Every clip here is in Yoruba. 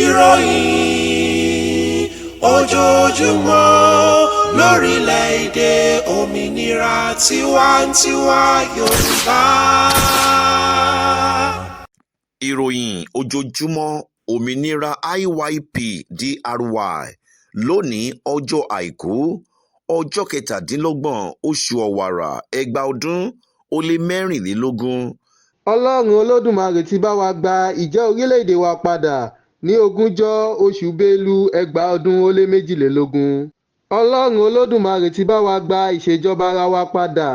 ìròyìn ojoojúmọ́ lórílẹ̀‐èdè òmìnira tiwantiwa Yorùbá. ìròyìn ojoojúmọ́ òmìnira IYP-DRY lónìí ọjọ́ àìkú ọjọ́ kẹtàdínlọ́gbọ̀n oṣù ọ̀wàrà ẹgbàá ọdún ó lé mẹ́rìnlélógún. ọlọ́run olódùmarè ti bá wa gba ìjẹ́ orílẹ̀-èdè wa padà ní ogúnjọ́ oṣù bélú ẹgbàá ọdún ó lé méjìlélógún. ọlọ́run olódùmarè ti bá wa gba ìṣèjọba ara wa padà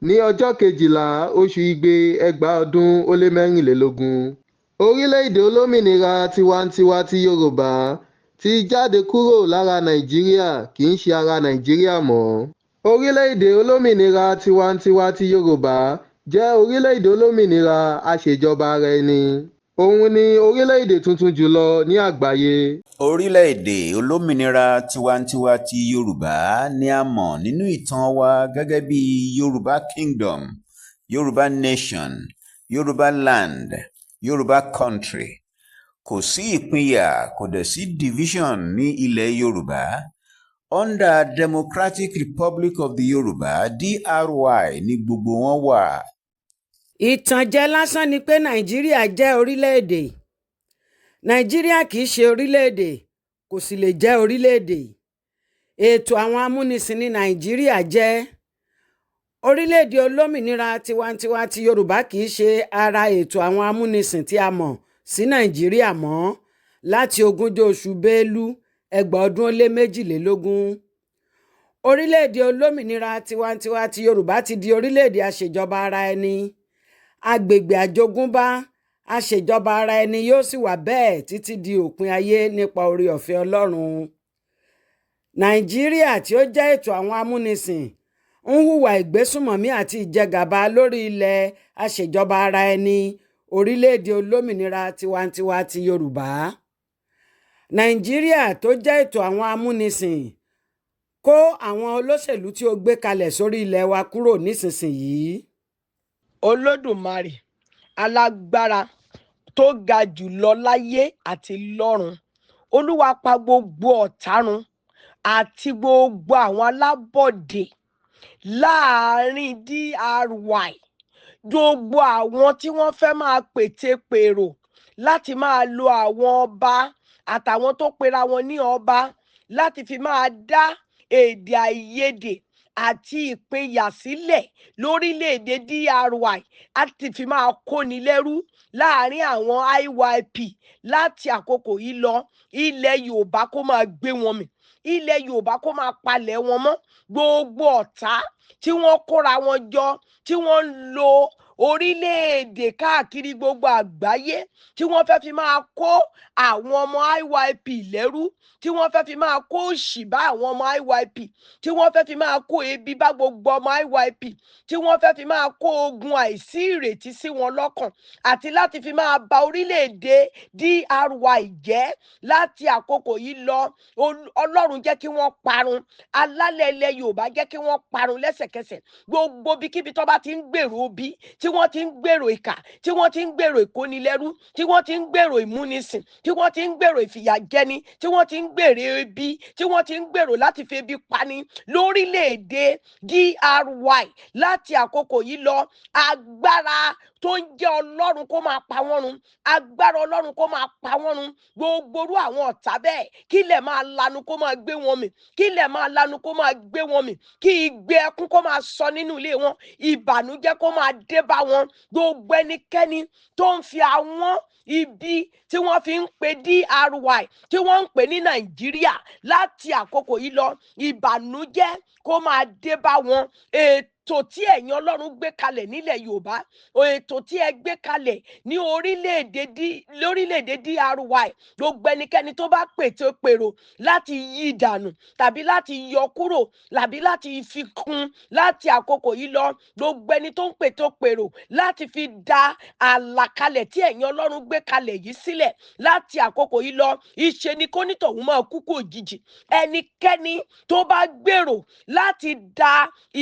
ní ọjọ́ kejìlá oṣù igbe ẹgbàá ọdún ó lé mẹ́rìnlélógún. orílẹ̀-èdè olómìnira tiwantiwa ti Yorùbá ti jáde kúrò lára Nàìjíríà kì í ṣe ara Nàìjíríà mọ́. orílẹ̀-èdè olómìnira tiwantiwa ti Yorùbá jẹ́ orílẹ̀-èdè olómìnira aṣèjọba ara ẹni. òun ni orílẹ̀-èdè tuntun jùlọ ní àgbáyé. orílẹ̀-èdè olómìnira tiwantiwa ti Yorùbá ni a mọ̀ nínú ìtàn wa gẹ́gẹ́ bí Yorùbá Kingdom, Yorùbá Nation, Yorùbá Land, Yorùbá Country. Kò sí ìpínyà, kò dẹ̀ sí division ní ilẹ̀ Yorùbá. Under Democratic Republic of the Yorùbá (DRY) ni gbogbo wọn wà. ìtànjẹ lásán ni pé nàìjíríà jẹ́ orílẹ̀-èdè. nàìjíríà kì í ṣe orílẹ̀-èdè, kò sì lè jẹ́ orílẹ̀-èdè. ètò àwọn amúnisìn ní nàìjíríà jẹ́. orílẹ̀-èdè olómìnira tiwantiwa ti yorùbá kì í ṣe ara ètò àwọn amúnisìn tí a mọ̀ sí nàìjíríà mọ́ láti ogúnjọ́ oṣù bélú ẹgbàá ọdún ó lé méjìlélógún. orílẹ̀-èdè olómìnira tiwantiwa ti yorùbá ti di orílẹ̀-èdè aṣèjọba ara ẹni. agbègbè àjogúnbá aṣèjọba ara ẹni yóò sì wà bẹ́ẹ̀ títí di òpin ayé nípa oore-ọ̀fẹ́ ọlọ́run. nàìjíríà tí ó jẹ́ ètò àwọn amúnisìn ń hùwà ìgbésùnmọ̀mí àti ìjẹgàba lórí ilẹ̀ aṣèjọba ara ẹni orílẹ̀-èdè olómìnira tiwantiwa ti yorùbá. nàìjíríà tó jẹ́ ètò àwọn amúnisìn kó àwọn olóṣèlú tí ó gbé kalẹ̀ sórí ilẹ̀ wa kúrò nísinsìnyí. olódùmarè alágbára tó ga jù lọ láyé àti lọ́run, olúwa pa gbogbo ọ̀tá run àti gbogbo àwọn alábọ̀dé láàrin DRY. gbogbo àwọn tí wọ́n fẹ́ máa pètepèrò láti máa lo àwọn ọba àtàwọn tó pera wọn ní ọba láti fi máa dá èdè àìyedè àti ìpínyà sílẹ̀ lórílẹ̀‐èdè DRY àti fi máa kóni lẹ́rú láàrin àwọn IYP láti àkókò yìí lọ. ilẹ̀ Yorùbá kó máa gbé wọn mì, ilẹ̀ Yorùbá kó máa palẹ̀ wọn mọ́. gbogbo ọ̀tá tí wọ́n kóra wọn jọ tí wọ́n ń lo orílẹ̀-èdè káàkiri gbogbo àgbáyé tí wọ́n fẹ́ fi máa kó àwọn ọmọ IYP lẹ́rú, tí wọ́n fẹ́ fi máa kó òṣì bá àwọn ọmọ IYP, tí wọ́n fẹ́ fi máa kó ebi bá gbogbo ọmọ IYP, tí wọ́n fẹ́ fi máa kó ogun àìsí ìrètí sí wọn lọ́kàn àti láti fi máa ba orílẹ̀-èdè DRY jẹ́ láti àkókò yìí lọ. Ọlọ́run jẹ́ kí wọ́n parun, alálẹ̀ ilẹ̀ Yorùbá jẹ́ kí wọ́n parun lẹ́sẹ̀kẹsẹ̀. gbogbo ibikíbi tó bá ti ń gbèrò bí, tí wọ́n ti ń gbèrò ìkà, tí wọ́n ti ń gbèrò ìkónilẹ́rú, tí wọ́n ti ń gbèrò ìmúnisìn, tí wọ́n ti ń gbèrò ìfìyàjẹni, tí wọ́n ti ń gbèrò ebi, tí wọ́n ti ń gbèrò láti fi ebi pani lórílẹ̀-èdè DRY láti àkókò yìí lọ. agbára tó ń jẹ́ ọlọ́run kó máa pa wọ́n run, agbára ọlọ́run kó máa pa wọ́n run. gbogbo irú àwọn ọ̀tá bẹ́ẹ̀ kí ilẹ̀ máa lanu kó máa gbé wọn mì, kí ilẹ̀ máa lanu kó máa gbé wọn mì, kí igbe ẹkún kó máa sọ nínú ilé wọn, ìbànújẹ́ kó máa dé bá wọn. gbogbo ẹnikẹ́ni tó ń fi àwọn ibi tí wọ́n fi ń pe DRY tí wọ́n ń pè ní Nàìjíríà láti àkókò yìí lọ, ìbànújẹ́ kó máa dé bá wọn. ètò tí ẹ̀yin ọlọ́run gbé kalẹ̀ nílẹ̀ Yorùbá, ètò tí ẹ gbé kalẹ̀ ní lórílẹ̀‐èdè DRY, gbogbo ẹnikẹ́ni tó bá pèrò láti yí dànù tàbí láti yọ kúrò tàbí láti fi kún láti àkókò yìí lọ, gbogbo ẹni tó ń pèrò láti fi da àlàkalẹ̀ tí ẹ̀yin ọlọ́run gbé kalẹ̀ yìí sílẹ̀ láti àkókò yìí lọ, ìṣe ni kónítọ̀hún máa kú kú òjijì. ẹnikẹ́ni tó bá gbèrò láti da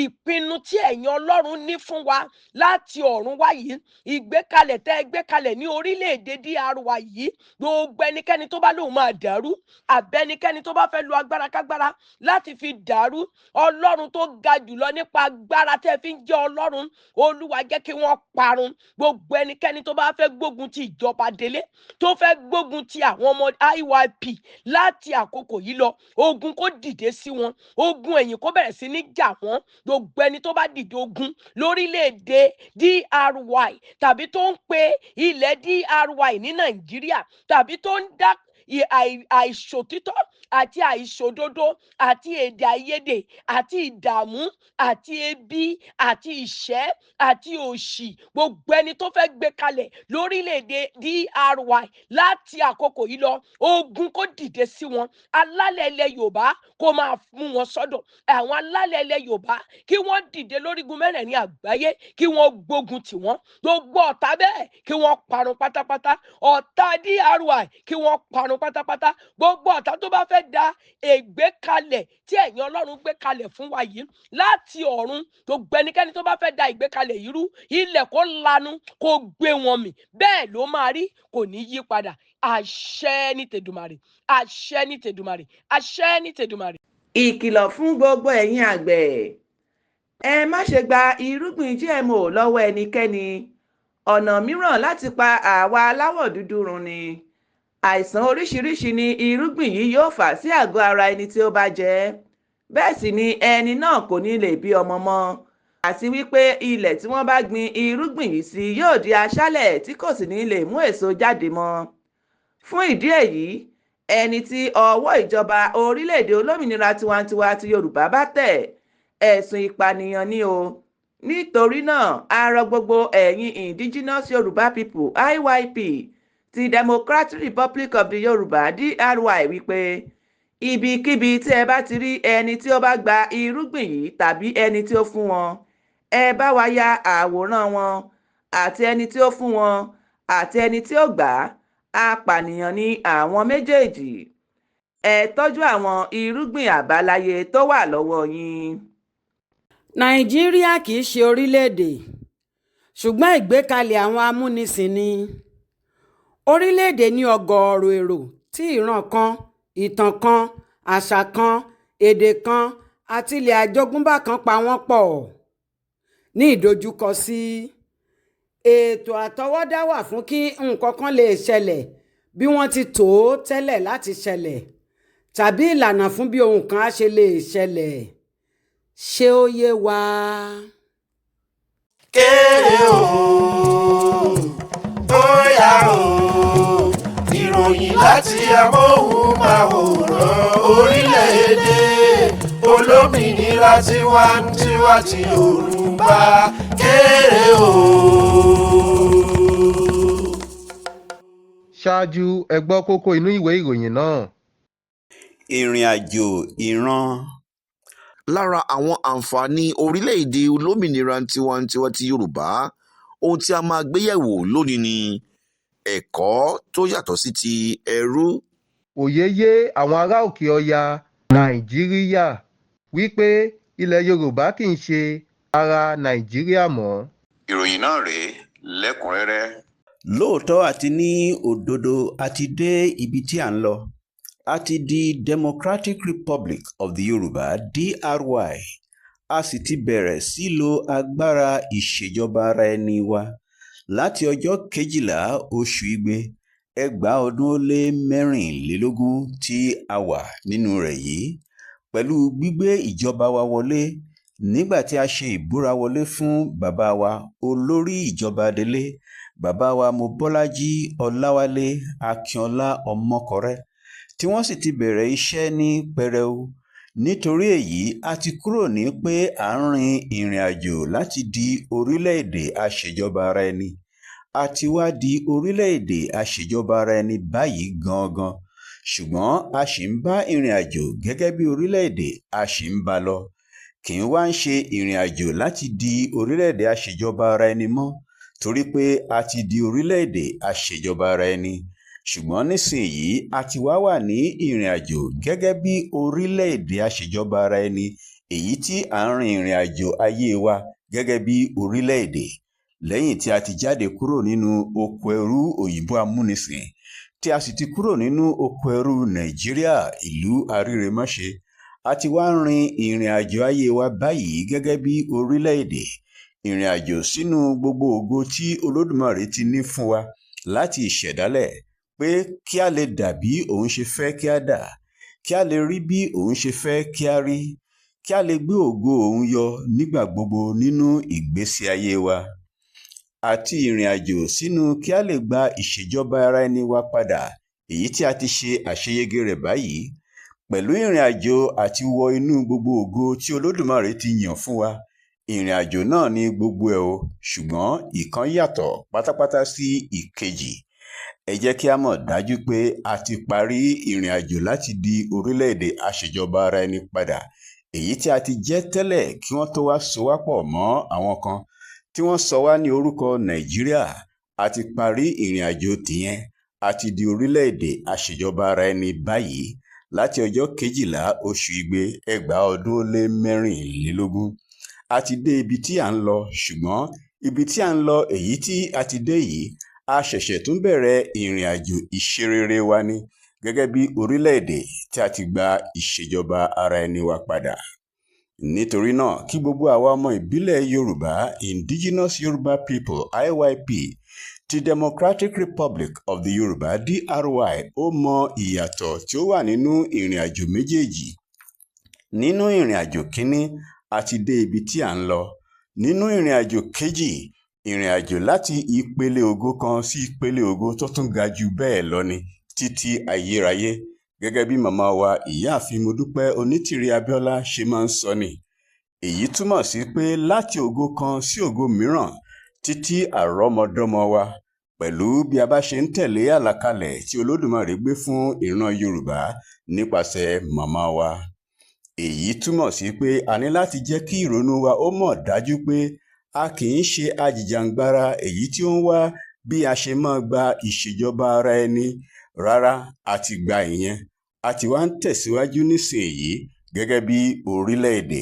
ìpinnu tí tí ẹ̀yin Ọlọ́run ní fún wa láti ọ̀run wá yìí, ìgbékalẹ̀ tẹ́ ẹ gbé kalẹ̀ ní orílẹ̀-èdè DRY yìí, gbogbo ẹnikẹ́ni tó bá lóun máa dàrú àbẹ́nikẹ́ni tó bá fẹ́ lo agbára kágbára láti fi dàrú, Ọlọ́run tó ga jùlọ nípa agbára tẹ́ fi ń jẹ́ Ọlọ́run, Olúwa jẹ́ kí wọ́n parun. Gbogbo ẹnikẹ́ni tó bá fẹ́ gbógun ti ìjọba délé, tó fẹ́ gbógun ti àwọn ọmọ IYP láti àkókò yìí lọ, ogun kó dìde sí wọn, ogun ẹ̀yìn kó bẹ̀rẹ̀ sí ní jà wọ́n. Gbogbo ẹni tó bá dìde ogun lórílẹ̀‐èdè DRY tàbí tó ń pe ilẹ̀ DRY ní Nàìjíríà tàbí tó ń dá àìṣòtítọ́ àti àìṣòdodo àti èdè àìyedè àti ìdààmú àti ebi àti ìṣẹ́ àti òṣì, gbogbo ẹni tó fẹ́ gbé kalẹ̀ lórílẹ̀‐èdè DRY láti àkókò yìí lọ, ogun kó dìde sí wọn. Alálẹ̀ ilẹ̀ Yorùbá kó máa mú wọn sọ́dọ̀. Àwọn alálẹ̀ ilẹ̀ Yorùbá kí wọ́n dìde lórígun mẹ́rẹ̀ẹ̀rin àgbáyé, kí wọ́n gbógun tì wọ́n. Gbogbo ọ̀tá bẹ́ẹ̀ kí wọ́n parun pátápátá. Ọ̀tá DRY kí wọ́n parun pátápátá. Gbogbo ọ̀tá tó bá fẹ́ da ìgbékalẹ̀ tí ẹ̀yin Ọlọ́run gbé kalẹ̀ fún wa yìí láti ọ̀run, gbogbo ẹnikẹ́ni tó bá fẹ́ da ìgbékalẹ̀ yìí rú, ilẹ̀ kó lanu kó gbé wọn mì. Bẹ́ẹ̀ ló máa rí, kò ní yí padà. Àṣẹ ní tèdùmàrè, àṣẹ ní tèdùmàrè, àṣẹ ní tèdùmàrè. Ìkìlọ̀ fún gbogbo ẹ̀yin àgbẹ̀: ẹ má ṣe gba irúgbìn GMO lọ́wọ́ ẹnikẹ́ni. Ọ̀nà mìíràn láti pa àwa aláwọ̀ dúdú run ni. Àìsàn oríṣiríṣi ni irúgbìn yìí yóò fà sí àgọ́ ara ẹni tí ó bá jẹ ẹ́. Bẹ́ẹ̀ sì ni ẹni náà kò ní lè bí ọmọ mọ́. Àti wípé ilẹ̀ tí wọ́n bá gbin irúgbìn yìí sí yóò di aṣálẹ̀ tí kò sì ní lè mú èso jáde mọ́. Fún ìdí èyí, ẹni tí ọwọ́ ìjọba orílẹ̀-èdè olómìnira tiwantiwa ti Yorùbá bá tẹ̀, ẹ̀sùn ìpànìyàn ni o. Nítorí náà, a rọ gbogbo ẹ̀yin Indigenous Yorùbá People IYP ti Democratic Republic of the Yorùbá DRY wípé ibikíbi tí ẹ bá ti rí ẹni tí ó bá gba irúgbìn yìí tàbí ẹni tí ó fún wọn, ẹ bá wa ya àwòrán wọn àti ẹni tí ó fún wọn àti ẹni tí ó gbà á. Apànìyàn ni àwọn méjèèjì. Ẹ tọ́jú àwọn irúgbìn àbáláyé tó wà lọ́wọ́ yín. Nàìjíríà kì í ṣe orílẹ̀-èdè, ṣùgbọ́n ìgbékalẹ̀ àwọn amúnisìn ni. Orílẹ̀-èdè ní ọgọ́rùú èrò tí ìran kan, ìtàn kan, àṣà kan, èdè kan àti ilẹ̀ àjogúnbá kan pa wọ́n pọ̀. Ní ìdojúkọ sí ètò àtọwọ́dá wà fún kí nǹkan kan lè ṣẹlẹ̀ bí wọ́n ti tò ó tẹ́lẹ̀ láti ṣẹlẹ̀, tàbí ìlànà fún bí ohun kan á ṣe lè ṣẹlẹ̀. Ṣé ó yé wa? Kéré o, bóyá o, ìròyìn láti amóhùnmáwòrán orílẹ̀-èdè olómìnira tiwantiwa ti Yorùbá. Kéré o. Ṣáájú ẹ gbọ́ kókó inú ìwé ìròyìn náà. Ìrìn àjò ìran. Lára àwọn àǹfààní orílẹ̀-èdè olómìnira tiwantiwa ti Yorùbá, ohun tí a máa gbé yẹ̀wò lónìí ni ẹ̀kọ́ tó yàtọ̀ sí ti ẹrú. Òye yé àwọn ará òkè ọya Nàìjíríà wípé ilẹ̀ Yorùbá kì í ṣe ara Nàìjíríà mọ́. Ìròyìn náà rèé lẹ́kùnrẹ́rẹ́. Lóòótọ́ àti ní òdodo a ti dé ibi tí à ń lọ. A ti di Democratic Republic of the Yorùbá DRY. A sì ti bẹ̀rẹ̀ sí lo agbára ìṣèjọba ara ẹni wa láti ọjọ́ 12 oṣù Igbe 2024 tí a wà nínú rẹ̀ yìí, pẹ̀lú gbígbé ìjọba wa wọlé nígbà tí a ṣe ìbúra wọlé fún bàbá wa olórí ìjọba adelé, bàbá wa Mobọ́lájí Ọláwálé Akínọlá Ọmọkọrẹ́, tí wọ́n sì ti bẹ̀rẹ̀ iṣẹ́ ní pẹrẹu. Nítorí èyí, a ti kúrò ní pé à ń rin ìrìn àjò láti di orílẹ̀-èdè aṣèjọba ara ẹni. A ti wá di orílẹ̀-èdè aṣèjọba ara ẹni báyìí gangan, ṣùgbọ́n a ṣì ń bá ìrìn àjò gẹ́gẹ́ bí orílẹ̀-èdè a ṣì ń bá lọ. Kì í wá ń ṣe ìrìn àjò láti di orílẹ̀-èdè aṣèjọba ara ẹni mọ́, torí pé a ti di orílẹ̀-èdè aṣèjọba ara ẹni. Ṣùgbọ́n nísìnyí a ti wá wà ní ìrìn àjò gẹ́gẹ́ bí orílẹ̀-èdè aṣèjọba ara ẹni èyí tí à ń rin ìrìn àjò ayé wa gẹ́gẹ́ bí orílẹ̀-èdè lẹ́yìn tí a ti jáde kúrò nínú oko ẹrú òyìnbó amúnisìn tí a sì ti kúrò nínú oko ẹrú Nàìjíríà ìlú arírèmáṣe. A ti wá ń rin ìrìn àjò ayé wa báyìí gẹ́gẹ́ bí orílẹ̀-èdè, ìrìn àjò sínú gbogbo ògo tí Olódùmarè ti ní fún wa láti ìṣẹ̀dálẹ̀, pé kí a lè dà bí òun ṣe fẹ́ kí a dà, kí a lè rí bí òun ṣe fẹ́ kí a rí, kí a lè gbé ògo òun yọ nígbà gbogbo nínú ìgbésí ayé wa. Àti ìrìn àjò sínú kí a lè gba ìṣèjọba ara ẹni wa padà, èyí tí a ti ṣe àṣeyege rẹ̀ báyìí, pẹ̀lú ìrìn àjò àti wọ inú gbogbo ògo tí Olódùmarè ti yàn fún wa. Ìrìn àjò náà ni gbogbo ẹ̀ o, ṣùgbọ́n ìkan yàtọ̀ pátápátá sí ìkejì. Ẹ jẹ́ kí a mọ̀ dájú pé a ti parí ìrìn àjò láti di orílẹ̀-èdè aṣèjọba ara ẹni padà, èyí tí a ti jẹ́ tẹ́lẹ̀ kí wọ́n tó wá so wá pọ̀ mọ́ àwọn kan tí wọ́n sọ wá ní orúkọ Nàìjíríà. A ti parí ìrìn àjò tìyẹn, a ti di orílẹ̀-èdè aṣèjọba ara ẹni báyìí láti ọjọ́ 12 oṣù Igbe 2024. A ti dé ibi tí à ń lọ, ṣùgbọ́n ibi tí à ń lọ èyí tí a ti dé yìí, a ṣẹ̀ṣẹ̀ tún bẹ̀rẹ̀ ìrìn àjò ìṣerere wa ni gẹ́gẹ́ bí orílẹ̀-èdè tí a ti gba ìṣèjọba ara ẹni wa padà. Nítorí náà, kí gbogbo àwa ọmọ ìbílẹ̀ Yorùbá, Indigenous Yoruba People IYP, ti Democratic Republic of the Yorùbá DRY ó mọ ìyàtọ̀ tí ó wà nínú ìrìn àjò méjèèjì. Nínú ìrìn àjò kínní, a ti dé ibi tí à ń lọ. Nínú ìrìn àjò kejì, ìrìn àjò láti ìpele ògo kan sí ìpele ògo tó tún ga jù bẹ́ẹ̀ lọ ni títí ayérayé. Gẹ́gẹ́ bí màmá wa ìyáàfin Modúpẹ́ Onítìrí Abíọ́lá ṣe máa ń sọ ni, èyí túmọ̀ sí pé láti ògo kan sí ògo mìíràn títí àrọ́mọdọ́mọ wa, pẹ̀lú bí a bá ṣe ń tẹ̀lé àlàkalẹ̀ tí Olódùmarè gbé fún ìran Yorùbá nípasẹ̀ màmá wa. Èyí túmọ̀ sí pé a ní láti jẹ́ kí ìrònú wa ó mọ̀ dájú pé a kì í ṣe ajìjàǹgbara èyí tí ó ń wá bí a ṣe máa gba ìṣèjọba ara ẹni. Rárá, a ti gba ìyẹn, a ti wá ń tẹ̀síwájú nísìnyí gẹ́gẹ́ bí orílẹ̀-èdè.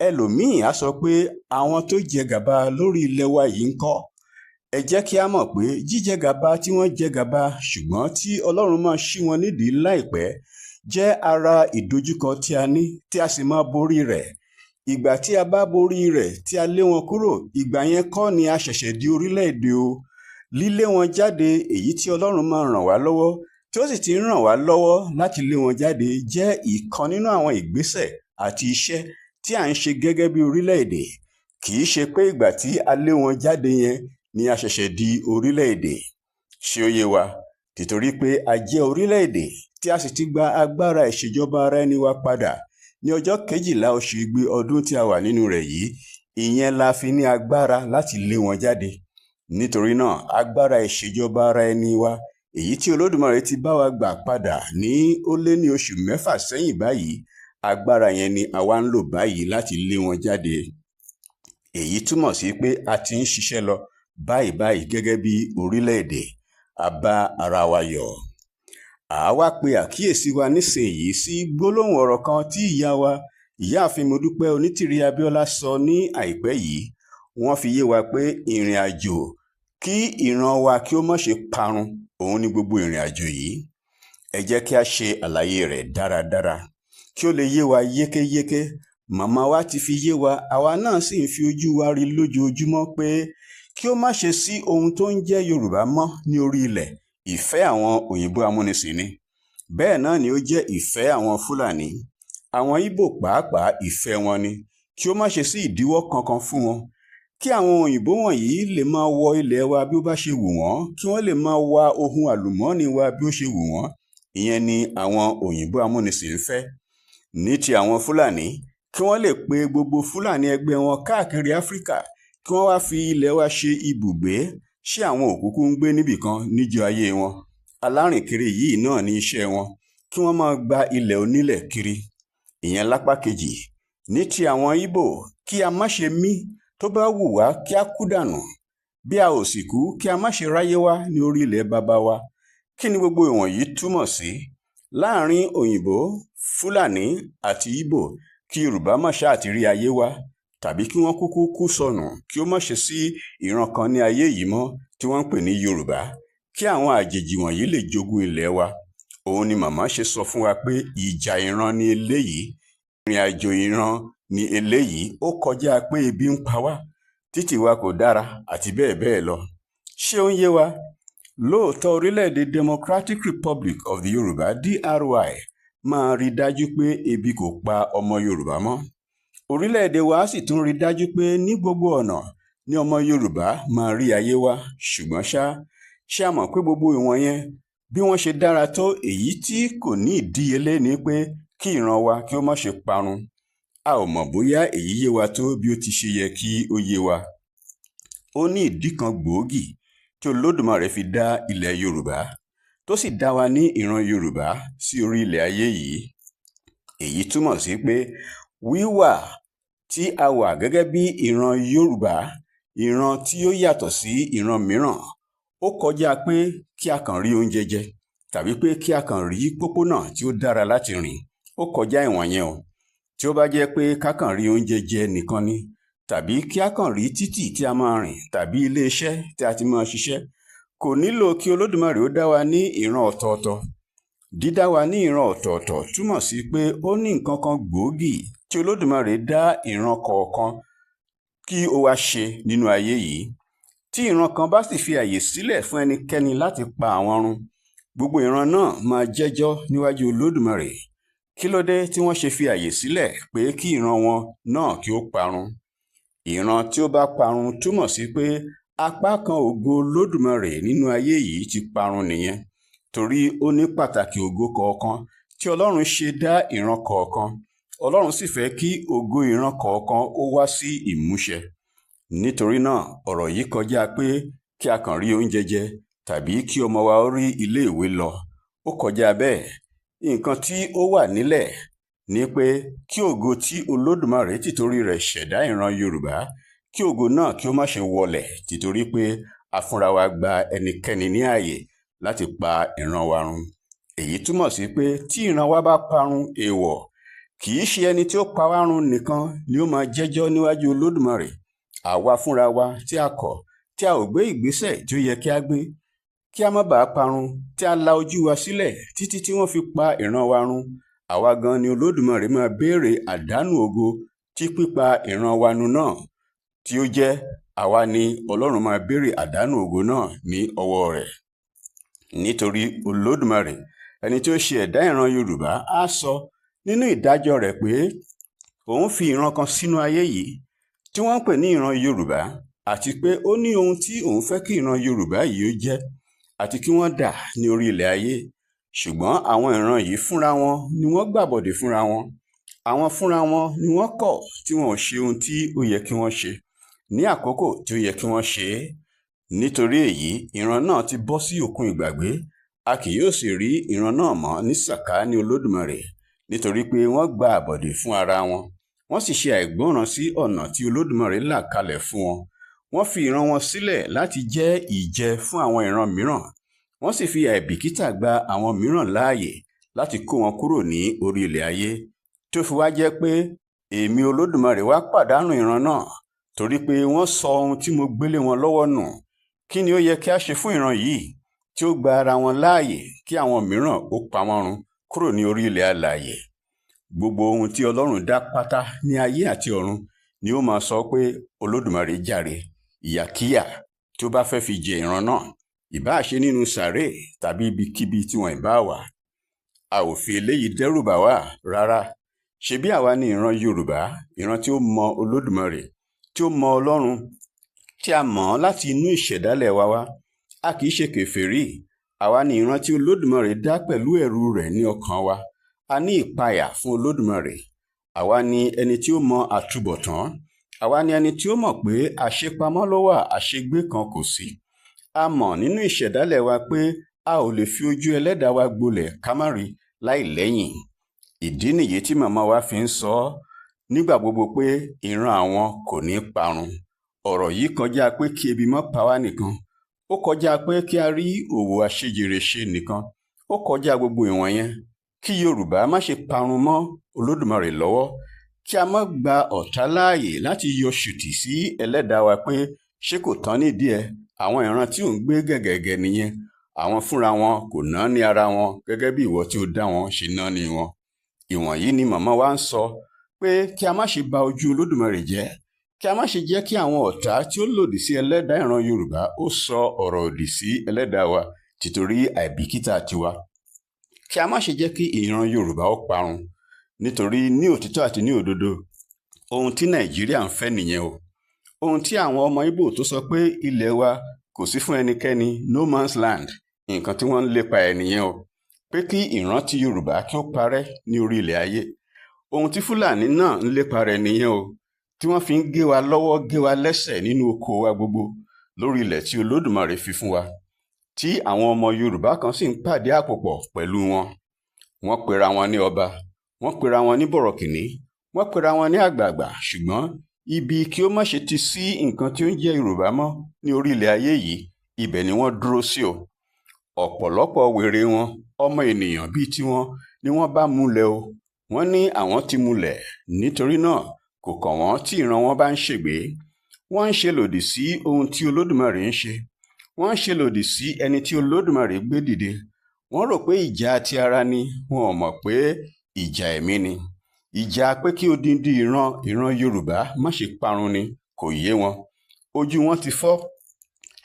Ẹlòmíì á sọ pé àwọn tó jẹ gàba lórí ilẹ̀ wa yìí ń kọ́. Ẹ jẹ́ kí a mọ̀ pé jíjẹ gàba tí wọ́n jẹ gàba ṣùgbọ́n tí Ọlọ́run máa ṣí wọn nídìí láìpẹ́ jẹ́ ara ìdojúkọ tí a ní tí a sì máa borí rẹ̀. Ìgbà tí a bá borí rẹ̀ tí a lé wọn kúrò, ìgbà yẹn kọ́ ni a ṣẹ̀ṣẹ̀ di orílẹ̀-èdè o. Lílé wọn jáde, èyí tí Ọlọ́run máa ràn wá lọ́wọ́, tí ó sì ti ń ràn wá lọ́wọ́ láti lé wọn jáde, jẹ́ ìkan nínú àwọn ìgbésẹ̀ àti iṣẹ́ tí à ń ṣe gẹ́gẹ́ bí orílẹ̀-èdè. Kì í ṣe pé ìgbà tí a lé wọn jáde yẹn ni a ṣẹ̀ṣẹ̀ di orílẹ̀-èdè. Ṣé ó yé wa? Títorí pé a jẹ́ orílẹ̀-èdè tí a sì ti gba agbára ìṣèjọba ara ẹni wa padà ní ọjọ́ 12 oṣù Igbe ọdún tí a wà nínú rẹ̀ yìí. Ìyẹn la fi ní agbára láti lé wọn jáde. Nítorí náà, agbára ìṣèjọba ara ẹni wa, èyí tí Olódùmarè ti bá wa gbà padà ní ó lé ní oṣù 6 sẹ́yìn báyìí, agbára yẹn ni àwa ń lò báyìí láti lé wọn jáde. Èyí túmọ̀ sí pé a ti ń ṣiṣẹ́ lọ báyìí gẹ́gẹ́ bí orílẹ̀-èdè. A bá ara wa yọ̀. Àwa pe àkíyèsí wa nísìnyí sí gbólóhùn ọ̀rọ̀ kan tí ìyá wa ìyáàfin Modúpẹ́ Onítìrí Abíọ́lá sọ ní àìpẹ́ yìí. Wọ́n fi yé wa pé ìrìn àjò kí ìran wa kí ó má ṣe parun, òun ni gbogbo ìrìn àjò yìí. Ẹ jẹ́ kí a ṣe àlàyé rẹ̀ dáradára kí ó lè yé wa yékéyéké. Màmá wa ti fi yé wa, àwa náà sì ń fi ojú wa rí lójoojúmọ́ pé kí ó má ṣe sí ohun tó ń jẹ́ Yorùbá mọ́ ní orí ilẹ̀. Ìfẹ́ àwọn òyìnbó amúnisìn ni. Bẹ́ẹ̀ náà ni ó jẹ́ ìfẹ́ àwọn Fúlàní. Àwọn Ìgbò pàápàá ìfẹ́ wọn ni. Kí ó má ṣe sí ìdíwọ́ kankan fún wọn. Kí àwọn òyìnbó wọ̀nyí lè máa wọ ilẹ̀ wa bí ó bá ṣe wù wọ́n, kí wọ́n lè máa wa ohun àlùmọ́ọ́nì wa bí ó ṣe wù wọ́n. Ìyẹn ni àwọn òyìnbó amúnisìn ń fẹ́. Ní ti àwọn Fúlàní, kí wọ́n lè pe gbogbo Fúlàní ẹgbẹ́ wọn káàkiri Áfíríkà, kí wọ́n wá fi ilẹ̀ wa ṣe ibùgbé. Ṣé àwọn òkúkú ń gbé níbìkan níjọ́ ayé wọn? Alárìnkiri yìí náà ní iṣẹ́ wọn, kí wọ́n máa gba ilẹ̀ onílẹ̀ kiri. Ìyẹn lápá kejì. Ní ti àwọn Ìgbò, kí a má ṣe mí, tó bá wù wá kí a kú dànù. Bí a ò sì kú, kí a má ṣe ráyé wá ní orí ilẹ̀ baba wa. Kí ni gbogbo ìwọ̀nyí túmọ̀ sí? Láàárín òyìnbó, Fúlàní àti Ìgbò, kí Yorùbá má ṣáà ti rí ayé wá, tàbí kí wọ́n kúkú kú sọnù kí ó má ṣe sí ìran kan ní ayé yìí mọ́ tí wọ́n ń pè ní Yorùbá, kí àwọn àjèjì wọ̀nyí lè jogún ilẹ̀ wa. Òun ni màmá ṣe sọ fún wa pé ìjà ìran ni eléyìí, ìrìn àjò ìran ni eléyìí, ó kọjá pé ebi ń pa wá, títì wa kò dára àti bẹ́ẹ̀ bẹ́ẹ̀ lọ. Ṣé ó ń yé wa? Lóòótọ́ orílẹ̀-èdè Democratic Republic of the Yorùbá DRY máa rí dájú pé ebi kò pa ọmọ Yorùbá mọ́. Orílẹ̀-èdè wa sì tún rí dájú pé ní gbogbo ọ̀nà ni ọmọ Yorùbá máa rí ayé wá. Ṣùgbọ́n ṣé a mọ̀ pé gbogbo ìwọ̀n yẹn bí wọ́n ṣe dára tó, èyí tí kò ní ìdíyelé ni pé kí ìran wa kí ó má ṣe parun. A ò mọ̀ bóyá èyí yé wa tó bí ó ti ṣe yẹ kí ó yé wa. Ó ní ìdí kan gbòógì tí Olódùmarè fi dá ilẹ̀ Yorùbá, tó sì dá wa ní ìran Yorùbá sí orí ilẹ̀ ayé yìí. Èyí túmọ̀ sí pé wíwà tí a wà gẹ́gẹ́ bí ìran Yorùbá, ìran tí ó yàtọ̀ sí ìran mìíràn, ó kọjá pé kí a kàn rí oúnjẹ jẹ tàbí pé kí a kàn rí pópónà tí ó dára láti rìn. Ó kọjá ìwọ̀n yẹn o. Tí ó bá jẹ́ pé ká kàn rí oúnjẹ jẹ nìkan ni, tàbí kí a kàn rí títì tí a máa rìn tàbí iléeṣẹ́ tí a ti máa ṣiṣẹ́, kò nílò kí Olódùmarè ó dá wa ní ìran ọ̀tọ̀ọ̀tọ̀. Dídá wa ní ìran ọ̀tọ̀ọ̀tọ̀ túmọ̀ sí pé ó ní nǹkan kan gbòógì tí Olódùmarè dá ìran kọ̀ọ̀kan kí ó wá ṣe nínú ayé yìí. Tí ìran kan bá sì fi àyè sílẹ̀ fún ẹnikẹ́ni láti pa àwọn run, gbogbo ìran náà máa jẹ́jọ́ níwájú Olódùmarè. Kí ló dé tí wọ́n ṣe fi àyè sílẹ̀ pé kí ìran wọn náà kí ó parun? Ìran tí ó bá parun túmọ̀ sí pé apá kan ògo Olódùmarè nínú ayé yìí ti parun nìyẹn, torí ó ní pàtàkì ògo kọ̀ọ̀kan tí Ọlọ́run ṣe dá ìran kọ̀ọ̀kan. Ọlọ́run sì fẹ́ kí ògo ìran kọ̀ọ̀kan ó wá sí ìmúṣẹ. Nítorí náà ọ̀rọ̀ yìí kọjá pé kí a kàn rí oúnjẹ jẹ tàbí kí ọmọ wa ó rí ilé ìwé lọ. Ó kọjá bẹ́ẹ̀. Nǹkan tí ó wà nílẹ̀ ni pé kí ògo tí Olódùmarè tìtorí rẹ̀ ṣẹ̀dá ìran Yorùbá, kí ògo náà kí ó má ṣe wọlẹ̀ tìtorí pé a fúnra wa gba ẹnikẹ́ni ní ààyè láti pa ìran wa run. Èyí túmọ̀ sí pé tí ìran wa bá parun, èèwọ̀ kì í ṣe ẹni tí ó pa wá run nìkan ni ó máa jẹ́jọ́ níwájú Olódùmarè. Àwa fúnra wa tí a kọ̀, tí a ò gbé ìgbésẹ̀ tí ó yẹ kí a gbé kí a má bàa parun, tí a la ojú wa sílẹ̀ títí tí wọ́n fi pa ìran wa run, àwa gan ni Olódùmarè máa béèrè àdánù ògo tí pípa ìran wa run náà tí ó jẹ́. Àwa ni Ọlọ́run máa béèrè àdánù ògo náà ní ọwọ́ rẹ̀. Nítorí Olódùmarè, ẹni tí ó ṣe ẹ̀dá ìran Yorùbá, á sọ nínú ìdájọ́ rẹ̀ pé òun fi ìran kan sínú ayé yìí tí wọ́n ń pè ní ìran Yorùbá, àti pé ó ní ohun tí òun fẹ́ kí ìran Yorùbá yìí ó jẹ́ àti kí wọ́n dà ní orí ilẹ̀ ayé. Ṣùgbọ́n àwọn ìran yìí fúnra wọn ni wọ́n gbàbọ̀dè fúnra wọn. Àwọn fúnra wọn ni wọ́n kọ̀ tí wọn ò ṣe ohun tí ó yẹ kí wọ́n ṣe ní àkókò tí ó yẹ kí wọ́n ṣe é. Nítorí èyí, ìran náà ti bọ́ sí òkun ìgbàgbé. A kì yóò sì rí ìran náà mọ́ ní sàkáání Olódùmarè, nítorí pé wọ́n gba àbọ̀dè fún ara wọn. Wọ́n sì ṣe àìgbọ́ràn sí ọ̀nà tí Olódùmarè là kalẹ̀ fún wọn. Wọ́n fi ìran wọn sílẹ̀ láti jẹ́ ìjẹ fún àwọn ìran mìíràn. Wọ́n sì fi àìbìkítà gba àwọn mìíràn láàyè láti kó wọn kúrò ní orí ilẹ̀ ayé. Tó fi wá jẹ́ pé èmi Olódùmarè wá pàdánù ìran náà torí pé wọ́n sọ ohun tí mo gbélé wọn lọ́wọ́ nù. Kí ni ó yẹ kí a ṣe fún ìran yìí tí ó gba ara wọn láàyè kí àwọn mìíràn ó pa wọ́n run kúrò ní orí ilẹ̀ alààyè? Gbogbo ohun tí Ọlọ́run dá pátá ní ayé àti ọ̀run ni ó máa sọ pé Olódùmarè jàre. Ìyàkíyà tí ó bá fẹ́ fi jẹ ìran náà, ìbáà ṣe nínú sàréè tàbí ibikíbi tí wọ́n ìbá wà. A ò fi eléyìí dẹ́rù bà wá rárá. Ṣebí àwa ni ìran Yorùbá, ìran tí ó mọ Olódùmarè, tí ó mọ Ọlọ́run, tí a mọ̀ ọ́ láti inú ìṣẹ̀dálẹ̀ wa wá. A kì í ṣe kèfèrí. Àwa ni ìran tí Olódùmarè dá pẹ̀lú ẹ̀rù rẹ̀ ní ọkàn wa. A ní ìpayà fún Olódùmarè. Àwa ni ẹni tí ó mọ àtúbọ̀tán. Àwa ni ẹni tí ó mọ̀ pé àṣepamọ́ ló wà, àṣegbé kan kò sí. A mọ̀ nínú ìṣẹ̀dálẹ̀ wa pé a ò lè fi ojú ẹlẹ́dàá wa gbolẹ̀ ká má rí láì lẹ́yìn. Ìdí nìyí tí màmá wa fi ń sọ nígbà gbogbo pé ìran àwọn kò ní parun. Ọ̀rọ̀ yìí kọjá pé kí ebi má pa wá nìkan. Ó kọjá pé kí a rí òwò àṣejèrè ṣe nìkan. Ó kọjá gbogbo ìwọ̀n yẹn. Kí Yorùbá má ṣe parun mọ́ Olódùmarè lọ́wọ́. kí a má gba ọ̀tá láàyè láti yọ ṣùtì sí ẹlẹ́dàá wa pé ṣé kò tán nídìí ẹ̀, àwọn ìran tí ò ń gbé gẹ̀gẹ̀gẹ̀ nìyẹn, àwọn fúnra wọn kò ná ní ara wọn gẹ́gẹ́ bí ìwọ tí ó dá wọn ṣe ná ní wọn. Ìwọ̀nyí ni màmá wa ń sọ pé kí a má ṣe ba ojú Olódùmarè jẹ́, kí a má ṣe jẹ́ kí àwọn ọ̀tá tí ó lòdì sí ẹlẹ́dàá ìran Yorùbá ó sọ ọ̀rọ̀ òdì sí ẹlẹ́dàá wa títorí àìbìkítà tiwa. Kí a má ṣe jẹ́ kí ìran Yorùbá ó parun, nítorí ní òtítọ́ àti ní òdodo ohun tí Nàìjíríà ń fẹ́ nìyẹn o. Ohun tí àwọn ọmọ Ìgbò tó sọ pé ilẹ̀ wa kò sí fún ẹnikẹ́ni, no man's land, nǹkan tí wọ́n ń lépa ẹ̀ nìyẹn o, pé kí ìran ti Yorùbá kí ó parẹ́ ní orí ilẹ̀ ayé. Ohun tí Fúlàní náà ń lépa rẹ̀ nìyẹn o, tí wọ́n fi ń gé wa lọ́wọ́ gé wa lẹ́sẹ̀ nínú oko wa gbogbo lórí ilẹ̀ tí Olódùmarè fi fún wa, tí àwọn ọmọ Yorùbá kan sì ń pàdé àpòpọ̀ pẹ̀lú wọn. Wọ́n pera wọn ní ọba, wọ́n pera wọn ní bọ̀rọ̀kìnní, wọ́n pera wọn ní àgbààgbà, ṣùgbọ́n ibi kí ó má ṣe ti sí nǹkan tí ó ń jẹ́ Yorùbá mọ́ ní orí ilẹ̀ ayé yìí, ibẹ̀ ni wọ́n dúró sí o. Ọ̀pọ̀lọpọ̀ wèrè wọn, ọmọ ènìyàn bíi tiwọn ni wọ́n bá múlẹ̀ o. Wọ́n ní àwọn ti múlẹ̀, nítorí náà kò kàn wọ́n tí ìran wọn bá ń ṣègbé. Wọ́n ń ṣe lòdì sí ohun tí Olódùmarè ń ṣe. Wọ́n ń ṣe lòdì sí ẹni tí Olódùmarè gbé dìde. Wọ́n rò pé ìjà ti ara ni, wọn ò mọ̀ pé ìjà ẹ̀mí ni. Ìjà pé kí odindi ìran Yorùbá má ṣe parun ni kò yé wọn. Ojú wọn ti fọ́,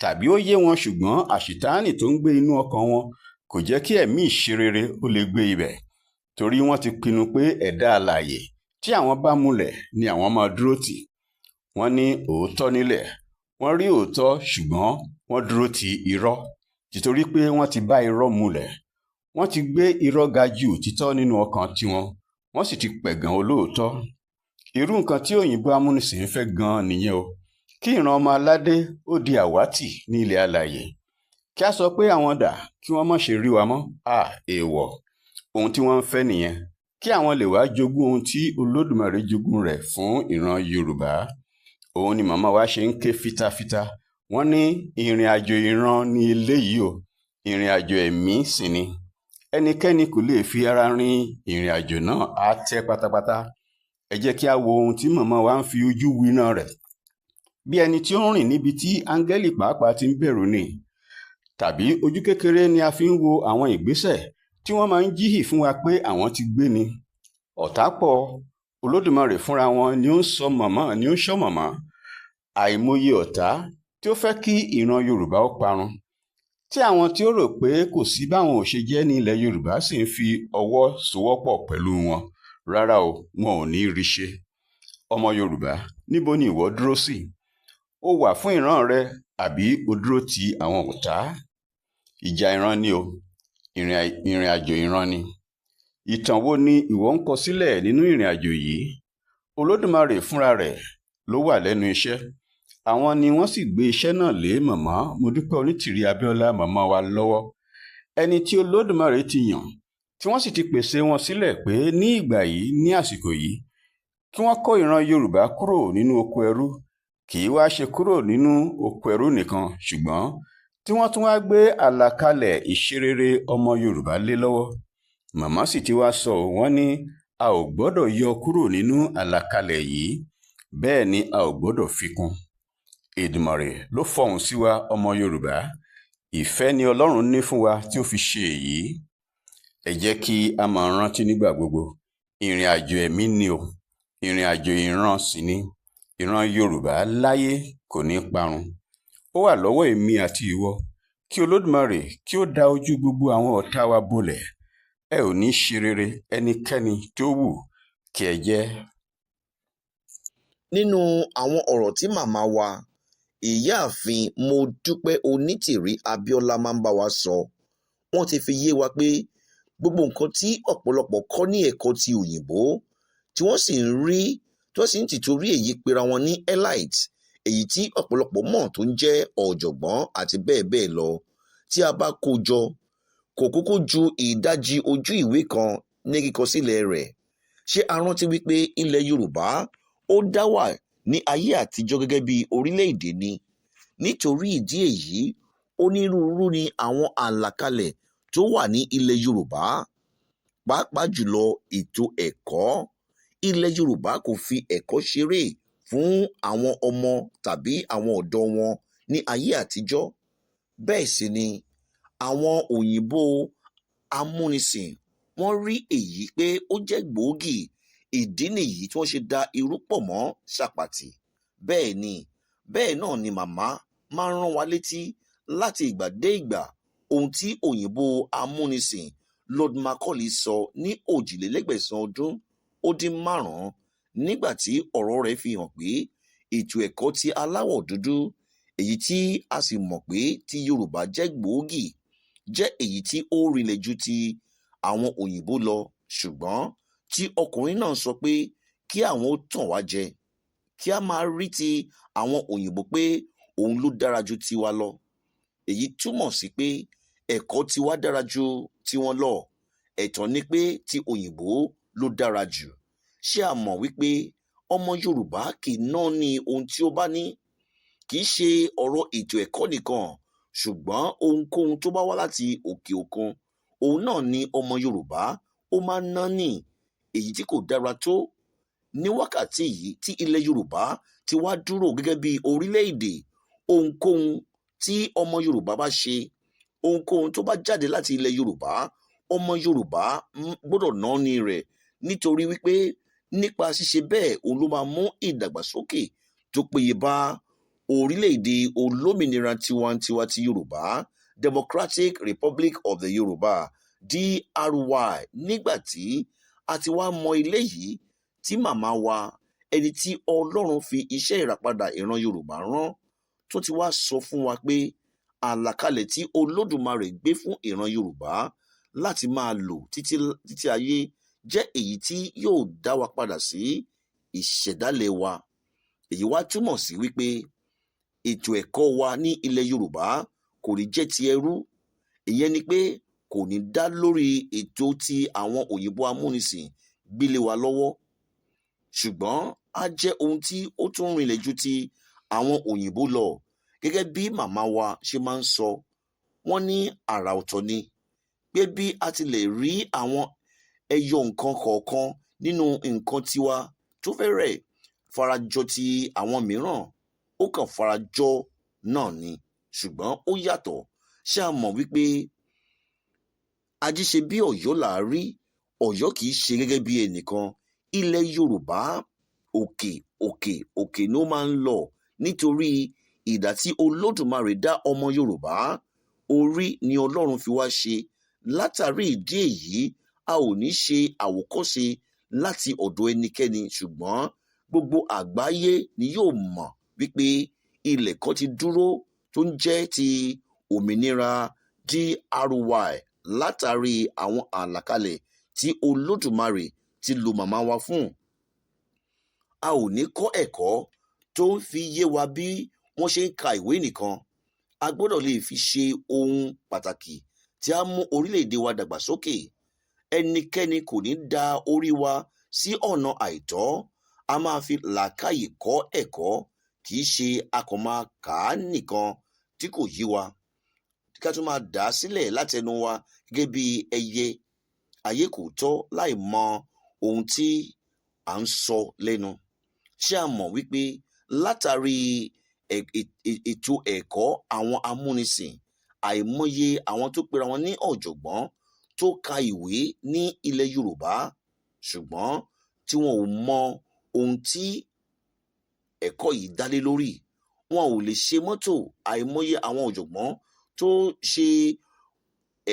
tàbí ó yé wọn ṣùgbọ́n àṣìtáànì tó ń gbé inú ọkàn wọn kò jẹ́ kí ẹ̀mí ìṣerere ó lè gbé ibẹ̀, torí wọ́n ti pinnu pé ẹ̀dá alààyè tí àwọn bá múlẹ̀ ni àwọn máa dúró tì. Wọ́n ní òótọ́ nílẹ̀, wọ́n rí òótọ́ ṣùgbọ́n wọ́n dúró ti irọ́, títorí pé wọ́n ti bá irọ́ múlẹ̀. Wọ́n ti gbé irọ́ ga ju òtítọ́ nínú ọkàn tiwọn, wọ́n sì ti pẹ̀gàn olóòótọ́. Irú nǹkan tí òyìnbó amúnisìn ń fẹ́ gan-an nìyẹn o, kí ìran ọmọ aládé ó di àwátì ní ilẹ̀ alààyè. Kí a sọ pé àwọn dà kí wọ́n má ṣe rí wa mọ́, èèwọ̀. Ohun tí wọ́n ń fẹ́ nìyẹn, kí àwọn lè wá jogún ohun tí Olódùmarè jogún rẹ̀ fún ìran Yorùbá. Òun ni màmá wa ṣe ń ké fitafita. Wọ́n ní ìrìn àjò ìran ni eléyìí o, ìrìn àjò ẹ̀mí sì ni. Ẹnikẹ́ni kò lè fi ara rin ìrìn àjò náà, á tẹ́ pátápátá. Ẹ jẹ́ kí a wo ohun tí màmá wa ń fi ojú winá rẹ̀. Bí ẹni tí ó ń rìn níbi tí áńgẹ́lì pàápàá ti ń bẹ̀rù ni, tàbí ojú kékeré ni a fi ń wo àwọn ìgbésẹ̀ tí wọ́n máa ń jíhì fún wa pé àwọn ti gbé ni. Ọ̀tá pọ̀, Olódùmarè fúnra wọn ni ó ń sọ màmá. Àìmọye ọ̀tá tí ó fẹ́ kí ìran Yorùbá ó parun, tí àwọn tí ó rò pé kò sí báwọn ò ṣe jẹ́ ní ilẹ̀ Yorùbá sì ń fi ọwọ́ sowọ́pọ̀ pẹ̀lú wọn. Rárá o, wọn ò ní rí ṣe. Ọmọ Yorùbá, níbo ni ìwọ dúró sí? Ó wà fún ìran rẹ àbí o dúró ti àwọn ọ̀tá? Ìjà ìran ni o, ìrìn àjò ìran ni. Ìtàn wo ni ìwọ ń kọ sílẹ̀ nínú ìrìn àjò yìí? Olódùmarè fúnra rẹ̀ ló wà lẹ́nu iṣẹ́. Àwọn ni wọ́n sì gbé iṣẹ́ náà lé màmá Modúpẹ́ Onítìrí Abíọ́lá, màmá wa, lọ́wọ́. Ẹni tí Olódùmarè ti yàn, tí wọ́n sì ti pèsè wọn sílẹ̀ pé ní ìgbà yìí, ní àsìkò yìí, kí wọ́n kó ìran Yorùbá kúrò nínú oko ẹrú. Kì í wá ṣe kúrò nínú oko ẹrú nìkan, ṣùgbọ́n tí wọ́n tún wá gbé àlàkalẹ̀ ìṣerere ọmọ Yorùbá lé lọ́wọ́. Màmá sì ti wá sọ, wọ́n ní a ò gbọ́dọ̀ yọ kúrò nínú àlàkalẹ̀ yìí, bẹ́ẹ̀ ni a ò gbọ́dọ̀ fi kún. Èdùmàrè ló fọhùn sí wa ọmọ Yorùbá. Ìfẹ́ ni Ọlọ́run ní fún wa tí ó fi ṣe èyí. Ẹ jẹ́ kí a máa rántí nígbà gbogbo, ìrìn àjò ẹ̀mí ni o, ìrìn àjò ìran sì ni. Ìran Yorùbá láyé kò ní parun. Ó wà lọ́wọ́ èmi àti ìwọ. Kí Olódùmarè kí ó dá ojú gbogbo àwọn ọ̀tá wa bolẹ̀. Ẹ ò ní ṣe rere ẹnikẹ́ni tó wù kí ẹ jẹ́. Nínú àwọn ọ̀rọ̀ tí màmá wa ìyáàfin Modúpẹ́ Onítìrí Abíọ́lá máa ń bá wa sọ, wọ́n ti fi yé wa pé gbogbo nǹkan tí ọ̀pọ̀lọpọ̀ kọ́ ní ẹ̀kọ́ ti òyìnbó, tí wọ́n sì ń tìtorí èyí pera wọn ní elite, èyí tí ọ̀pọ̀lọpọ̀ mọ̀ tó ń jẹ́ ọ̀jọ̀gbọ́n àti bẹ́ẹ̀ bẹ́ẹ̀ lọ, tí a bá kó jọ, kò kúkú ju ìdajì ojú ìwé kan ní kíkọ sílẹ̀ rẹ̀. Ṣé a rántí wípé ilẹ̀ Yorùbá ó dá wà ní ayé àtijọ́ gẹ́gẹ́ bí orílẹ̀-èdè ni? Nítorí ìdí èyí, onírúurú ni àwọn àlàkalẹ̀ tó wà ní ilẹ̀ Yorùbá, pàápàá jùlọ ètò ẹ̀kọ́. ilẹ̀ Yorùbá kò fi ẹ̀kọ́ ṣeré fún àwọn ọmọ tàbí àwọn ọ̀dọ́ wọn ní ayé àtijọ́. Bẹ́ẹ̀ sì ni àwọn òyìnbó amúnisìn wọ́n rí èyí pé ó jẹ́ gbòógì, ìdí nìyí tí wọ́n ṣe da irú pọ̀ mọ́ ṣàpàtì. Bẹ́ẹ̀ náà ni màmá máa ń rán wa létí láti ìgbà dé ìgbà ohun tí òyìnbó amúnisìn Lord Macaulay sọ ní 1815 nígbà tí ọ̀rọ̀ rẹ̀ fi hàn pé ètò ẹ̀kọ́ ti aláwọ̀ dúdú, èyí tí a sì mọ̀ pé ti Yorùbá jẹ́ gbòógì, jẹ́ èyí tí ó rinlẹ̀ ju ti àwọn òyìnbó lọ, ṣùgbọ́n tí ọkùnrin náà sọ pé kí àwọn ó tàn wá jẹ, kí a máa rí ti àwọn òyìnbó pé òun ló dára ju tiwa lọ. Èyí túmọ̀ sí pé ẹ̀kọ́ tiwa dára ju tiwọn lọ. Ẹ̀tàn ni pé ti òyìnbó ló dára jù. Ṣé a mọ̀ wípé ọmọ Yorùbá kì í ná ní ohun tí ó bá ní? Kì í ṣe ọ̀rọ̀ ètò ẹ̀kọ́ nìkan, ṣùgbọ́n ohunkóhun tó bá wá láti òkè òkun, òun náà ni ọmọ Yorùbá ó máa ń ná ní. Èyí tí kò dára tó. Ní wákàtí yìí tí ilẹ̀ Yorùbá ti wá dúró gẹ́gẹ́ bí orílẹ̀-èdè, ohunkóhun tí ọmọ Yorùbá bá ṣe, ohunkóhun tó bá jáde láti ilẹ̀ Yorùbá, ọmọ Yorùbá gbọ́dọ̀ ná ní rẹ̀, nítorí wípé nípa ṣíṣe bẹ́ẹ̀ òun ló máa mú ìdàgbàsókè tó péye bá orílẹ̀-èdè olómìnira tiwantiwa ti Yorùbá, Democratic Republic of the Yorùbá, DRY. Nígbà tí a ti wá mọ ilé yìí, tí màmá wa, ẹni tí Ọlọ́run fi iṣẹ́ ìràpadà ìran Yorùbá rán, tó ti wá sọ fún wa pé àlàkalẹ̀ tí Olódùmarè gbé fún ìran Yorùbá láti máa lò títí ayé jẹ́ èyí tí yóò dá wa padà sí ìṣẹ̀dálẹ̀ wa. Èyí wá túmọ̀ sí wípé ètò ẹ̀kọ́ wa ní ilẹ̀ Yorùbá kò ní jẹ́ ti ẹrú. Ìyẹn ni pé kò ní dá lórí ètò tí àwọn òyìnbó amúnisìn gbélé wa lọ́wọ́, ṣùgbọ́n á jẹ́ ohun tí ó tún rinlẹ̀ ju ti àwọn òyìnbó lọ. Gẹ́gẹ́ bí màmá wa ṣe máa ń sọ, wọ́n ní àrà ọ̀tọ̀ ni pé bí a ti lè rí àwọn ẹyọ nǹkan kọ̀ọ̀kan nínú nǹkan tiwa tó fẹ́rẹ̀ farajọ ti àwọn mìíràn, ó kàn farajọ náà ni, ṣùgbọ́n ó yàtọ̀. Ṣé a mọ̀ wípé ají ṣe bí Ọ̀yọ́ là á rí, Ọ̀yọ́ kì í ṣe gẹ́gẹ́ bí ẹnìkan. Ilẹ̀ Yorùbá òkè ni ó máa ń lọ, nítorí ìdá tí Olódùmarè dá ọmọ Yorùbá, orí ni Ọlọ́run fi wá ṣe. Látàrí ìdí èyí, a ò ní ṣe àwòkọ́ṣe láti ọ̀dọ̀ ẹnikẹ́ni, ṣùgbọ́n gbogbo àgbáyé ni yóò mọ̀ wípé ilẹ̀ kan ti dúró tó ń jẹ́ ti òmìnira DRY látàrí àwọn àlàkalẹ̀ tí Olódùmarè ti lo màmá wa fún. A ò ní kọ́ ẹ̀kọ́ tó ń fi yé wa bí wọ́n ṣe ń ka ìwé nìkan. A gbọ́dọ̀ lè fi ṣe ohun pàtàkì tí a mú orílẹ̀-èdè wa dàgbàsókè. Ẹnikẹ́ni kò ní da orí wa sí ọ̀nà àìtọ́. A máa fi làákàyè kọ́ ẹ̀kọ́, kì í ṣe a kàn máa kà á nìkan tí kò yé wa, ká tún máa dà á sílẹ̀ látẹnu wa gẹ́gẹ́ bí ẹyẹ. Ayé kò tọ́ láì mọ ohun tí à ń sọ lẹ́nu. Ṣé a mọ̀ wípé látàrí ètò ẹ̀kọ́ àwọn amúnisìn, àìmọye àwọn tó pera wọn ní ọ̀jọ̀gbọ́n tó ka ìwé ní ilẹ̀ Yorùbá, ṣùgbọ́n tí wọn ò mọ ohun tí ẹ̀kọ́ yìí dálé lórí. Wọn ò lè ṣe mọ́tò. Àìmọye àwọn ọ̀jọ̀gbọ́n tó ṣe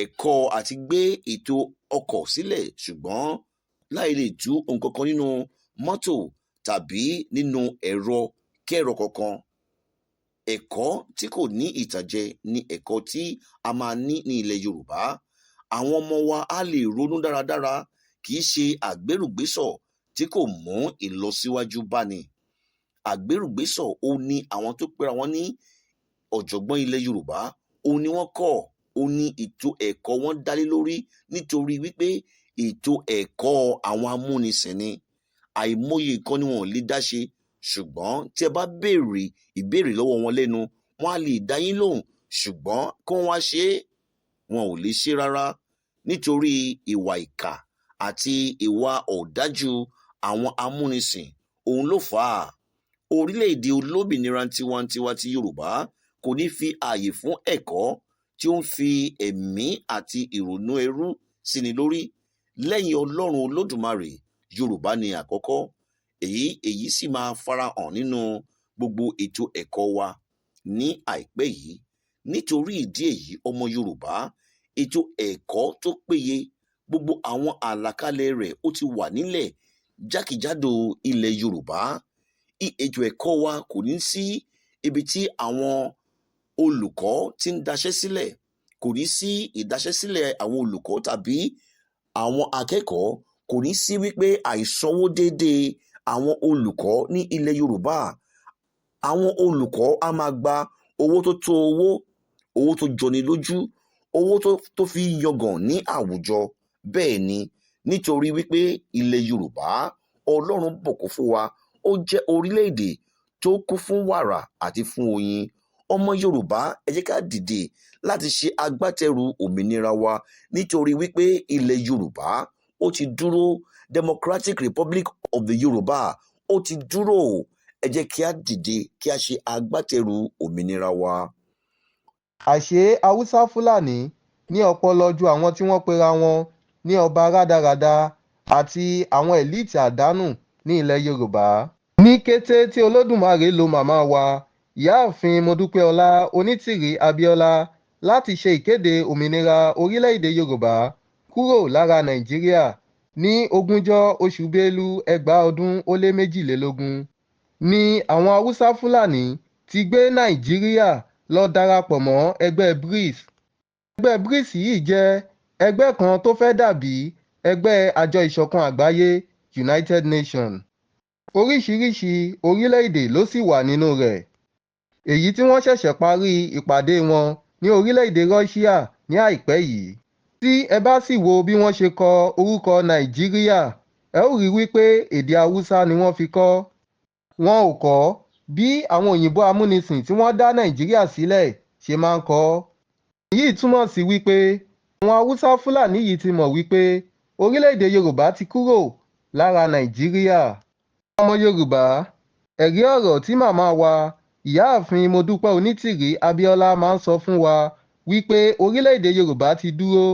ẹ̀kọ́ àti gbé ètò ọkọ̀ sílẹ̀, ṣùgbọ́n láì lè tú nǹkan kan nínú mọ́tò tàbí nínú ẹ̀rọ kẹ́rọ kankan. Ẹ̀kọ́ tí kò ní ìtànjẹ ni ẹ̀kọ́ tí a máa ní ilẹ̀ Yorùbá. Àwọn ọmọ wa á lè ronú dáradára, kì í ṣe àgbérùgbésọ̀ tí kò mú ìlọsíwájú báni. Àgbérùgbésọ̀ ó ní àwọn tó pera wọn ní ọ̀jọ̀gbọ́n ilẹ̀ Yorùbá, ó ní wọ́n kọ́, ó ní ètò ẹ̀kọ́ wọn dálé lórí, nítorí wípé ètò ẹ̀kọ́ àwọn amúnisìn ni. Àìmọye nǹkan ni wọn ò lè dá ṣe, ṣùgbọ́n tí ẹ bá béèrè ìbéèrè lọ́wọ́ wọn lẹ́nu, wọn á lè dá yín lóhùn, ṣùgbọ́n kí wọ́n wá ṣe é, wọn ò lè ṣe rárá, nítorí ìwà ìkà àti ìwà ọ̀dájú àwọn amúnisìn òun ló fà á. Orílẹ̀-èdè olómìnira tiwantiwa ti Yorùbá kò ní fi ààyè fún ẹ̀kọ́ tí ó ń fi ẹ̀mí àti ìrònú ẹrú síni lórí. Lẹ́yìn Ọlọ́run Olódùmarè, Yorùbá ni àkọ́kọ́. Èyí sì máa farahàn nínú gbogbo ètò ẹ̀kọ́ wa ní àìpẹ́ yìí. Nítorí ìdí èyí, ọmọ Yorùbá, ètò ẹ̀kọ́ tó péye, gbogbo àwọn àlàkalẹ̀ rẹ̀ ó ti wà nílẹ̀ jákèjádò ilẹ̀ Yorùbá. Ètò ẹ̀kọ́ wa kò ní sí ibi tí àwọn olùkọ́ ti ń daṣẹ́ sílẹ̀, kò ní sí ìdaṣẹ́sílẹ̀ àwọn olùkọ́ tàbí àwọn akẹ́kọ̀ọ́, kò ní sí wípé àìsanwó déédéé àwọn olùkọ́ ní ilẹ̀ Yorùbá. Àwọn olùkọ́ á máa gba owó tó tó owó tó jọni lójú, owó tó fi yangàn ní àwùjọ. Bẹ́ẹ̀ ni, nítorí wípé ilẹ̀ Yorùbá, Ọlọ́run bùkún fún wa, ó jẹ́ orílẹ̀-èdè tó kún fún wàrà àti fún oyin. Ọmọ Yorùbá, ẹ jẹ́ ká dìde láti ṣe agbátẹrù òmìnira wa, nítorí wípé ilẹ̀ Yorùbá ó ti dúró. Democratic Republic of the Yorùbá ó ti dúró. Ẹ jẹ́ kí á dìde kí á ṣe agbátẹrù òmìnira wa. Àṣé Haúsá Fúlàní ní ọpọlọ ju àwọn tí wọ́n pera wọn ní ọba rádaràda àti àwọn ẹ̀líìtì àdánù ní ilẹ̀ Yorùbá. Ní kété tí Olódùmarè lo màmá wa, Ìyáàfin Modúpẹ́ọlá Onítìrí Abíọ́lá láti ṣe ìkéde òmìnira orílẹ̀-èdè Yorùbá kúrò lára Nàìjíríà ní 20 oṣù Bélú 2022 ni àwọn Haúsá Fúlàní ti gbé Nàìjíríà lọ darapọ̀ mọ́ ẹgbẹ́ BRICS. Ẹgbẹ́ BRICS yìí jẹ́ ẹgbẹ́ kan tó fẹ́ dàbí ẹgbẹ́ àjọ ìṣọ̀kan àgbáyé United Nations. Oríṣiríṣi orílẹ̀-èdè ló sì wà nínú rẹ̀. Èyí tí wọ́n ṣẹ̀ṣẹ̀ parí ìpàdé wọn ní orílẹ̀-èdè Russia ní àìpẹ́ yìí. Tí ẹ bá sì wo bí wọ́n ṣe kọ orúkọ Nàìjíríà, ẹ ó rí wípé èdè Haúsá ni wọ́n fi kọ. Wọn ò kọ bí àwọn òyìnbó amúnisìn tí wọ́n dá Nàìjíríà sílẹ̀ ṣe máa ń kọ. Èyí túmọ̀ sí wípé àwọn Haúsá Fúlàní yìí ti mọ̀ wípé orílẹ̀-èdè Yorùbá ti kúrò lára Nàìjíríà. Ọmọ Yorùbá, ẹ̀rí ọ̀rọ̀ tí màmá wa Ìyáàfin Modúpẹ́ Onítìrí Abíọ́lá máa ń sọ fún wa wípé orílẹ̀-èdè Yorùbá ti dúró,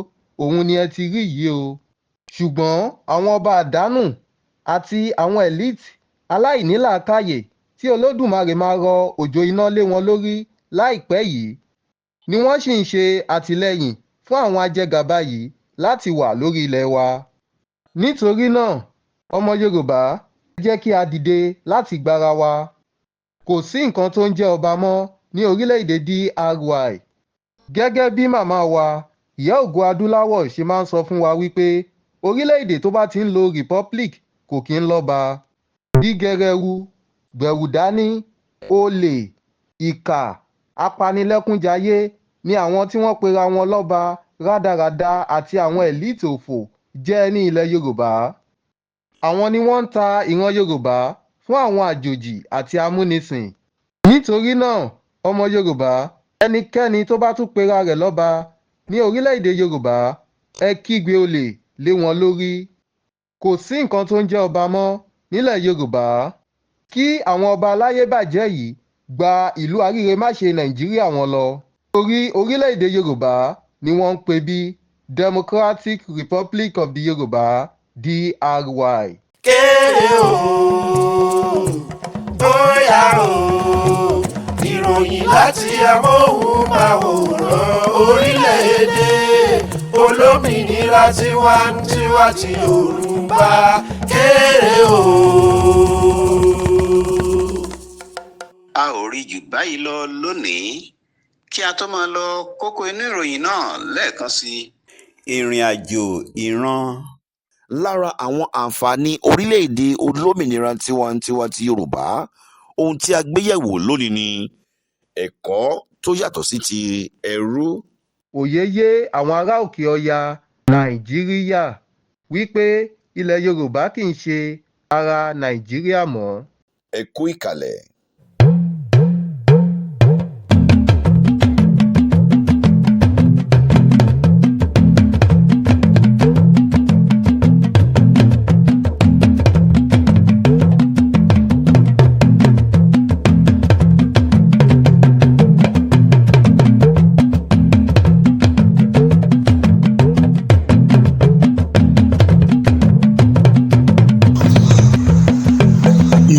òun ni ẹ ti rí yìí o. Ṣùgbọ́n àwọn ọba àdánù àti àwọn ẹ̀líìtì aláìnílàákàyè tí Olódùmarè máa rọ òjò iná lé wọn lórí láìpẹ́ yìí ni wọ́n sì ń ṣe àtìlẹ́yìn fún àwọn ajẹgàba yìí láti wà lórí ilẹ̀ wa. Nítorí náà, ọmọ Yorùbá, ẹ jẹ́ kí a dìde láti gbára wa. Kò sí nǹkan tó ń jẹ́ ọba mọ́ ní orílẹ̀-èdè DRY. Gẹ́gẹ́ bí màmá wa, Ìyá Ògo Adúláwọ̀ ṣe máa ń sọ fún wa wípé orílẹ̀-èdè tó bá ti ń lo republic kò kí ń lọ́ba. Bí gẹrẹwu, gbẹ̀wùdání, olè, ìkà, apanilẹ́kúnjayé ni àwọn tí wọ́n pera wọn lọ́ba rádaràda àti àwọn ẹ̀líìtì òfò jẹ́ ní ilẹ̀ Yorùbá. Àwọn ni wọ́n ń ta ìran Yorùbá fún àwọn àjòjì àti amúnisìn. Nítorí náà, ọmọ Yorùbá, ẹnikẹ́ni tó bá tún pera rẹ̀ lọ́ba ní orílẹ̀-èdè Yorùbá, ẹ kígbe olè lé wọn lórí. Kò sí nǹkan tó ń jẹ́ ọba mọ́ nílẹ̀ Yorùbá. Kí àwọn ọba aláyébàjẹ́ yìí gba ìlú àríremáṣe Nàìjíríà wọn lọ. Torí orílẹ̀-èdè Yorùbá ni wọ́n ń pè bí Democratic Republic of the Yorùbá, DRY. Kéré o, bóyá o, ìròyìn láti amóhùnmáwòrán orílẹ̀-èdè olómìnira tiwantiwa ti Yorùbá. Kéré o. A ò rí jù báyìí lọ lónìí. Kí a tó máa lọ, kókó inú ìròyìn náà lẹ́ẹ̀kan sí i. Ìrìn àjò ìran. Lára àwọn àǹfààní orílẹ̀-èdè olómìnira tiwantiwa ti Yorùbá, ohun tí a gbé yẹ̀wò lónìí ni ẹ̀kọ́ tó yàtọ̀ sí ti ẹrú. Òye yé àwọn ará òkè ọya Nàìjíríà wípé ilẹ̀ Yorùbá kì í ṣe ara Nàìjíríà mọ́. Ẹ kú ìkàlẹ̀.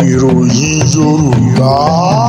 ìròyìn Yorùbá.